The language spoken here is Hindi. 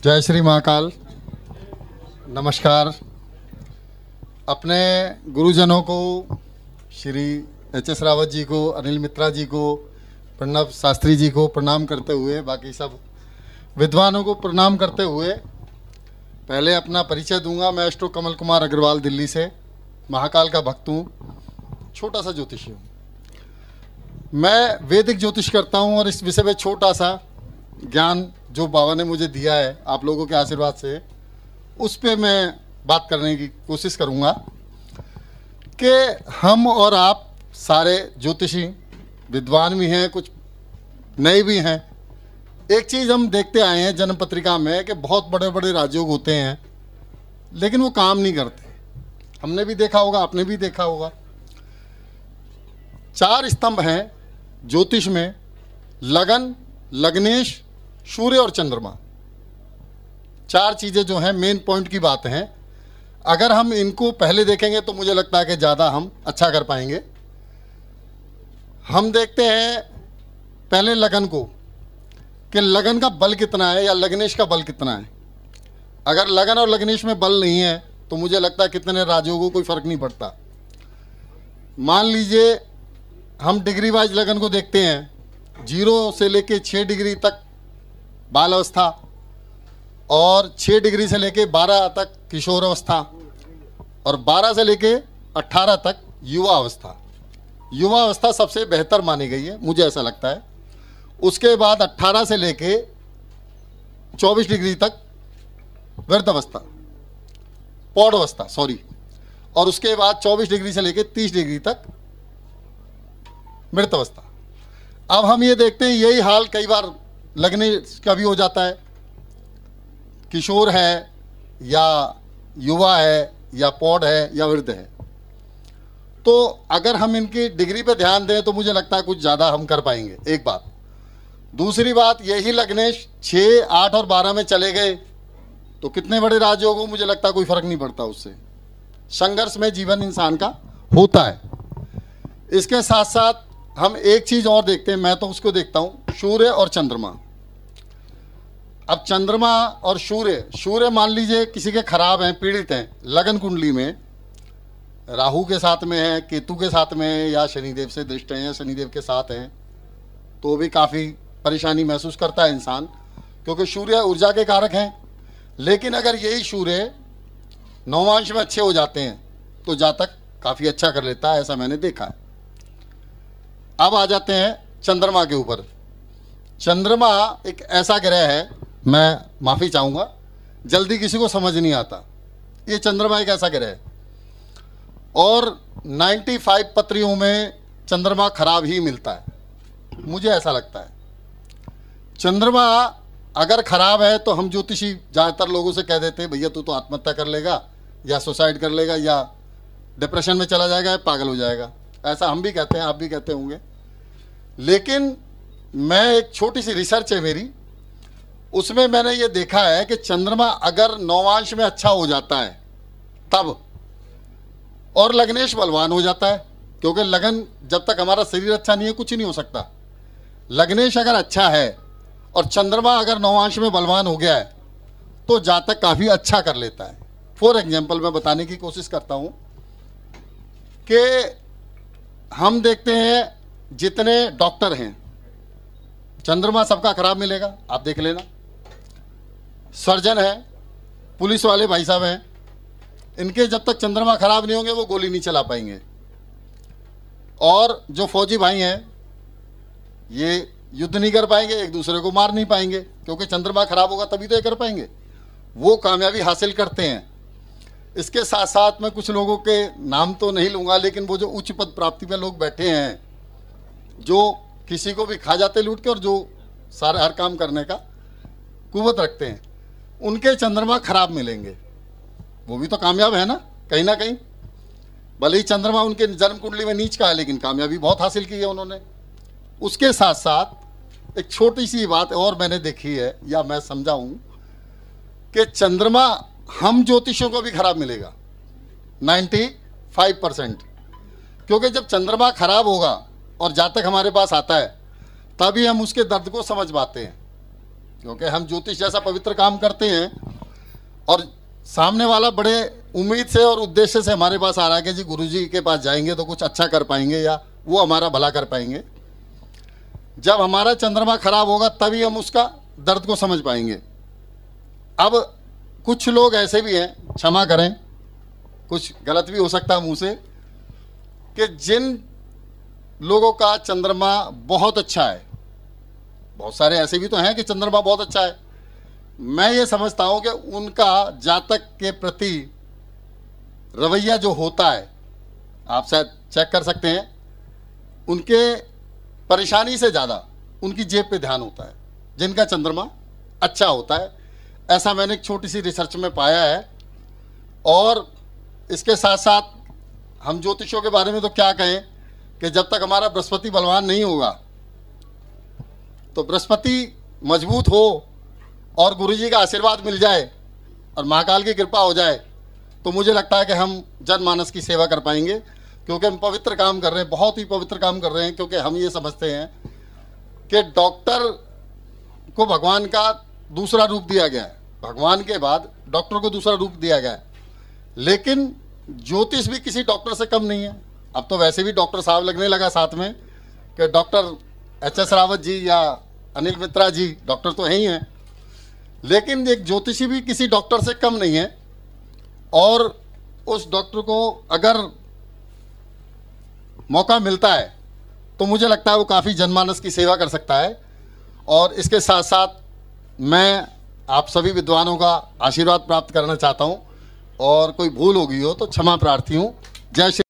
जय श्री महाकाल। नमस्कार। अपने गुरुजनों को, श्री एच.एस. रावत जी को, अनिल मित्रा जी को, प्रणव शास्त्री जी को प्रणाम करते हुए, बाकी सब विद्वानों को प्रणाम करते हुए पहले अपना परिचय दूंगा। मैं एस्ट्रो कमल कुमार अग्रवाल, दिल्ली से महाकाल का भक्त हूँ, छोटा सा ज्योतिषी हूँ। मैं वैदिक ज्योतिष करता हूँ और इस विषय में छोटा सा ज्ञान जो बाबा ने मुझे दिया है आप लोगों के आशीर्वाद से, उस पे मैं बात करने की कोशिश करूँगा कि हम और आप सारे ज्योतिषी विद्वान भी हैं, कुछ नए भी हैं। एक चीज़ हम देखते आए हैं जन्म पत्रिका में कि बहुत बड़े बड़े राजयोग होते हैं लेकिन वो काम नहीं करते। हमने भी देखा होगा, आपने भी देखा होगा। 4 स्तंभ हैं ज्योतिष में: लगन, लग्नेश, सूर्य और चंद्रमा। 4 चीज़ें जो हैं मेन पॉइंट की बात हैं। अगर हम इनको पहले देखेंगे तो मुझे लगता है कि ज़्यादा हम अच्छा कर पाएंगे। हम देखते हैं पहले लगन को कि लगन का बल कितना है या लग्नेश का बल कितना है। अगर लगन और लग्नेश में बल नहीं है तो मुझे लगता है कितने राजयोगों को कोई फ़र्क नहीं पड़ता। मान लीजिए हम डिग्री वाइज लगन को देखते हैं, 0 से लेके 6 डिग्री तक बाल अवस्था और 6 डिग्री से लेके 12 तक किशोर अवस्था और 12 से लेके 18 तक युवा अवस्था। युवा अवस्था सबसे बेहतर मानी गई है, मुझे ऐसा लगता है। उसके बाद 18 से लेके 24 डिग्री तक वृद्ध अवस्था, पौढ़ अवस्था, सॉरी। और उसके बाद 24 डिग्री से लेके 30 डिग्री तक मृत अवस्था। अब हम ये देखते हैं यही हाल कई बार लगने का भी हो जाता है। किशोर है या युवा है या पौढ़ है या वृद्ध है। तो अगर हम इनकी डिग्री पे ध्यान दें तो मुझे लगता है कुछ ज़्यादा हम कर पाएंगे, एक बात। दूसरी बात, यही लग्नेश 6, 8 और 12 में चले गए तो कितने बड़े राजयोग हो, मुझे लगता है कोई फ़र्क नहीं पड़ता। उससे संघर्ष में जीवन इंसान का होता है। इसके साथ साथ हम एक चीज़ और देखते हैं, मैं तो उसको देखता हूँ, सूर्य और चंद्रमा। अब चंद्रमा और सूर्य मान लीजिए किसी के खराब हैं, पीड़ित हैं, लगन कुंडली में राहु के साथ में है, केतु के साथ में है या शनिदेव से दृष्ट हैं या शनिदेव के साथ हैं, तो भी काफ़ी परेशानी महसूस करता है इंसान, क्योंकि सूर्य ऊर्जा के कारक हैं। लेकिन अगर यही सूर्य नवांश में अच्छे हो जाते हैं तो जातक काफ़ी अच्छा कर लेता है, ऐसा मैंने देखा है। अब आ जाते हैं चंद्रमा के ऊपर। चंद्रमा एक ऐसा ग्रह है, मैं माफ़ी चाहूँगा, जल्दी किसी को समझ नहीं आता। ये चंद्रमा एक ऐसा ग्रह है और 95 पत्रियों में चंद्रमा खराब ही मिलता है, मुझे ऐसा लगता है। चंद्रमा अगर खराब है तो हम ज्योतिषी ज़्यादातर लोगों से कह देते हैं भैया तू तो आत्महत्या कर लेगा या सुसाइड कर लेगा या डिप्रेशन में चला जाएगा या पागल हो जाएगा, ऐसा हम भी कहते हैं, आप भी कहते होंगे। लेकिन मैं एक छोटी सी रिसर्च है मेरी, उसमें मैंने ये देखा है कि चंद्रमा अगर नवांश में अच्छा हो जाता है तब, और लग्नेश बलवान हो जाता है, क्योंकि लगन जब तक हमारा शरीर अच्छा नहीं है कुछ नहीं हो सकता। लग्नेश अगर अच्छा है और चंद्रमा अगर नवांश में बलवान हो गया है तो जातक काफ़ी अच्छा कर लेता है। फॉर एग्जाम्पल मैं बताने की कोशिश करता हूँ कि हम देखते हैं जितने डॉक्टर हैं चंद्रमा सबका खराब मिलेगा, आप देख लेना। सर्जन है, पुलिस वाले भाई साहब हैं, इनके जब तक चंद्रमा खराब नहीं होंगे वो गोली नहीं चला पाएंगे। और जो फौजी भाई हैं ये युद्ध नहीं कर पाएंगे, एक दूसरे को मार नहीं पाएंगे, क्योंकि चंद्रमा खराब होगा तभी तो ये कर पाएंगे, वो कामयाबी हासिल करते हैं। इसके साथ साथ मैं कुछ लोगों के नाम तो नहीं लूँगा, लेकिन वो जो उच्च पद प्राप्ति पे लोग बैठे हैं, जो किसी को भी खा जाते लूट के और जो सारे हर काम करने का कुव्वत रखते हैं, उनके चंद्रमा खराब मिलेंगे। वो भी तो कामयाब है ना कहीं। भले ही चंद्रमा उनके जन्म कुंडली में नीच का है लेकिन कामयाबी बहुत हासिल की है उन्होंने। उसके साथ साथ एक छोटी सी बात और मैंने देखी है या मैं समझा हूँ कि चंद्रमा हम ज्योतिषियों को भी खराब मिलेगा 95%, क्योंकि जब चंद्रमा खराब होगा और जातक हमारे पास आता है तभी हम उसके दर्द को समझ पाते हैं। क्योंकि हम ज्योतिष जैसा पवित्र काम करते हैं और सामने वाला बड़े उम्मीद से और उद्देश्य से हमारे पास आ रहा है कि जी गुरुजी के पास जाएंगे तो कुछ अच्छा कर पाएंगे या वो हमारा भला कर पाएंगे। जब हमारा चंद्रमा खराब होगा तभी हम उसका दर्द को समझ पाएंगे। अब कुछ लोग ऐसे भी हैं, क्षमा करें, कुछ गलत भी हो सकता है मुंह से, कि जिन लोगों का चंद्रमा बहुत अच्छा है, बहुत सारे ऐसे भी तो हैं कि चंद्रमा बहुत अच्छा है, मैं ये समझता हूं कि उनका जातक के प्रति रवैया जो होता है, आप शायद चेक कर सकते हैं, उनके परेशानी से ज़्यादा उनकी जेब पे ध्यान होता है जिनका चंद्रमा अच्छा होता है। ऐसा मैंने एक छोटी सी रिसर्च में पाया है। और इसके साथ साथ हम ज्योतिषों के बारे में तो क्या कहें कि जब तक हमारा बृहस्पति बलवान नहीं होगा, तो बृहस्पति मजबूत हो और गुरुजी का आशीर्वाद मिल जाए और महाकाल की कृपा हो जाए, तो मुझे लगता है कि हम जनमानस की सेवा कर पाएंगे। क्योंकि हम पवित्र काम कर रहे हैं, बहुत ही पवित्र काम कर रहे हैं। क्योंकि हम ये समझते हैं कि डॉक्टर को भगवान का दूसरा रूप दिया गया है, भगवान के बाद डॉक्टर को दूसरा रूप दिया गया है, लेकिन ज्योतिष भी किसी डॉक्टर से कम नहीं है। अब तो वैसे भी डॉक्टर साहब लगने लगा साथ में कि डॉक्टर एच.एस. रावत जी या अनिल मित्रा जी डॉक्टर तो हैं ही हैं, लेकिन एक ज्योतिषी भी किसी डॉक्टर से कम नहीं है। और उस डॉक्टर को अगर मौका मिलता है तो मुझे लगता है वो काफ़ी जनमानस की सेवा कर सकता है। और इसके साथ साथ मैं आप सभी विद्वानों का आशीर्वाद प्राप्त करना चाहता हूँ, और कोई भूल हो गई हो तो क्षमा प्रार्थी हूँ। जय श्री